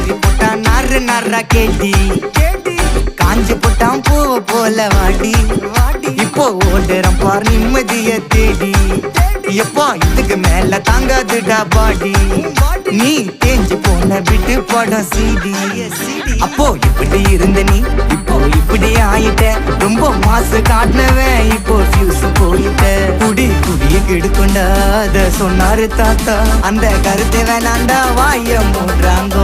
மாறி போட்டான் நாறு நாரா கேட்டி காஞ்சு போட்டான் பூவை போல வாடி இப்போ ஓடுறோம் பார் நிம்மதிய தேடி எப்பா இதுக்கு மேல தாங்காதுடா பாடி நீ தேஞ்சு போன விட்டு படம் சீடி அப்போ இப்படி இருந்த நீ இப்போ இப்படி ஆயிட்ட ரொம்ப மாசு காட்டினவன் இப்போ ஃபியூஸ் போயிட்ட குடிய கெடுக்கொண்டா அத சொன்னாரு தாத்தா அந்த கருத்தை வேணாண்டா வாய மூடுறாங்க